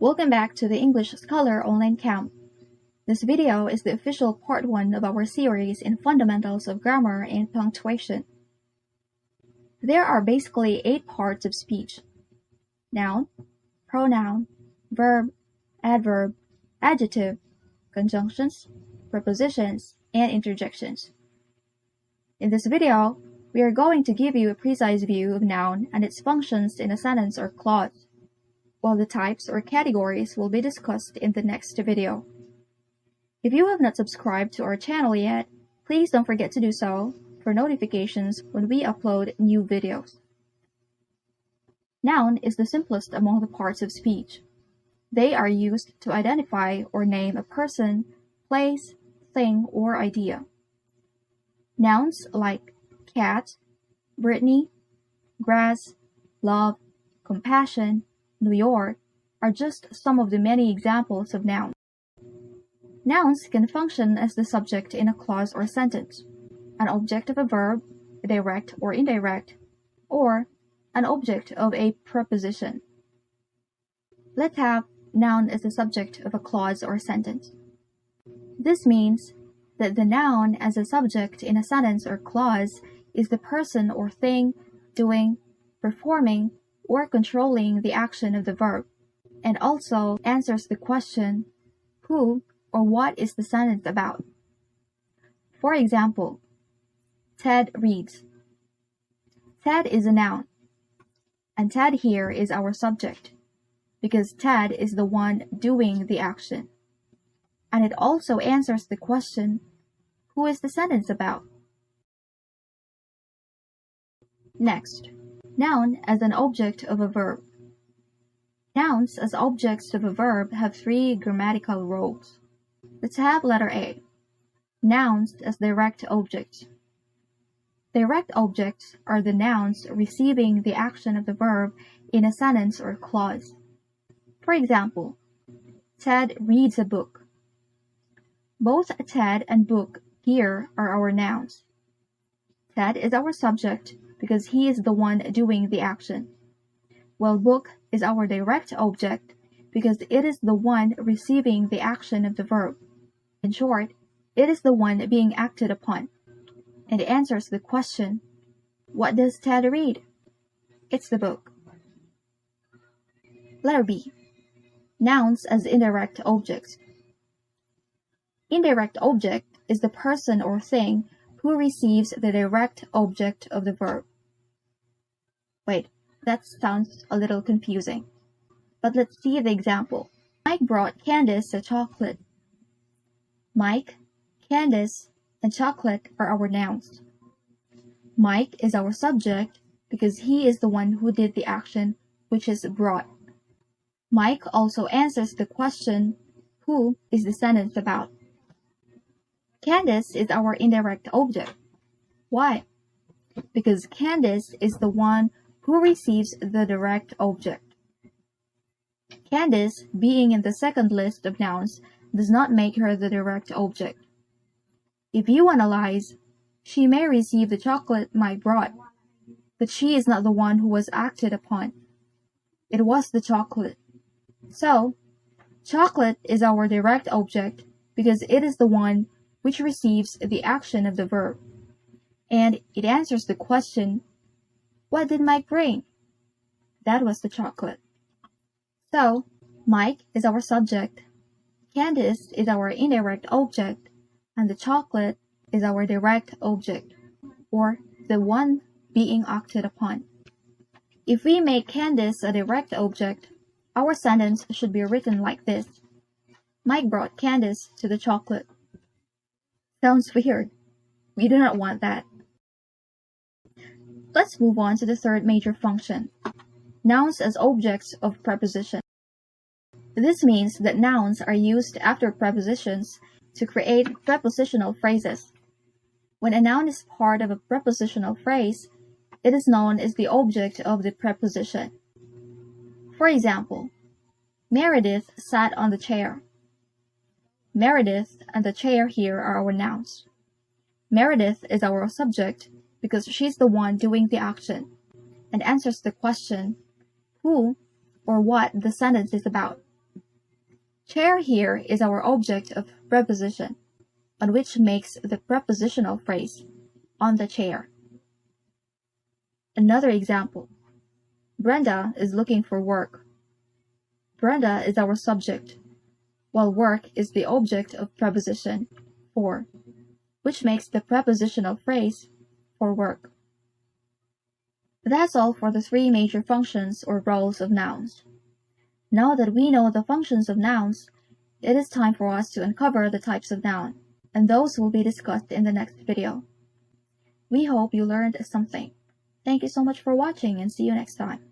Welcome back to the English Scholar Online Camp. This video is the official part 1 of our series in Fundamentals of Grammar and Punctuation. There are basically 8 parts of speech: noun, pronoun, verb, adverb, adjective, conjunctions, prepositions, and interjections. In this video, we are going to give you a precise view of noun and its functions in a sentence or clause, while the types or categories will be discussed in the next video. If you have not subscribed to our channel yet, please don't forget to do so for notifications when we upload new videos. Noun is the simplest among the parts of speech. They are used to identify or name a person, place, thing, or idea. Nouns like cat, Brittany, grass, love, compassion, New York are just some of the many examples of nouns. Nouns can function as the subject in a clause or sentence, an object of a verb, direct or indirect, or an object of a preposition. Let's have noun as the subject of a clause or sentence. This means that the noun as a subject in a sentence or clause is the person or thing doing, performing, or controlling the action of the verb, and also answers the question, who or what is the sentence about? For example, Ted reads. Ted is a noun, and Ted here is our subject, because Ted is the one doing the action. And it also answers the question, who is the sentence about? Next, noun as an object of a verb. Nouns as objects of a verb have 3 grammatical roles. Let's have letter A. Nouns as direct objects. Direct objects are the nouns receiving the action of the verb in a sentence or clause. For example, Ted reads a book. Both Ted and book here are our nouns. Ted is our subject because he is the one doing the action, while book is our direct object because it is the one receiving the action of the verb. In short, it is the one being acted upon, and answers the question, what does Ted read? It's the book. Letter B. Nouns as indirect objects. Indirect object is the person or thing who receives the direct object of the verb. Wait, that sounds a little confusing. But let's see the example. Mike brought Candace a chocolate. Mike, Candace, and chocolate are our nouns. Mike is our subject because he is the one who did the action, which is brought. Mike also answers the question, who is the sentence about? Candace is our indirect object. Why? Because Candace is the one who receives the direct object. Candace, being in the second list of nouns, does not make her the direct object. If you analyze, she may receive the chocolate Mike brought, but she is not the one who was acted upon. It was the chocolate. So, chocolate is our direct object because it is the one which receives the action of the verb, and it answers the question, what did Mike bring? That was the chocolate. So, Mike is our subject, Candace is our indirect object, and the chocolate is our direct object, or the one being acted upon. If we make Candace a direct object, our sentence should be written like this. Mike brought Candace to the chocolate. Sounds weird. We do not want that. Let's move on to the third major function, nouns as objects of preposition. This means that nouns are used after prepositions to create prepositional phrases. When a noun is part of a prepositional phrase, it is known as the object of the preposition. For example, Meredith sat on the chair. Meredith and the chair here are our nouns. Meredith is our subject because she's the one doing the action and answers the question, who or what the sentence is about. Chair here is our object of preposition, on which makes the prepositional phrase, on the chair. Another example. Brenda is looking for work. Brenda is our subject, while work is the object of preposition for, which makes the prepositional phrase for work. That's all for the three major functions or roles of nouns. Now that we know the functions of nouns, it is time for us to uncover the types of noun, and those will be discussed in the next video. We hope you learned something. Thank you so much for watching and see you next time.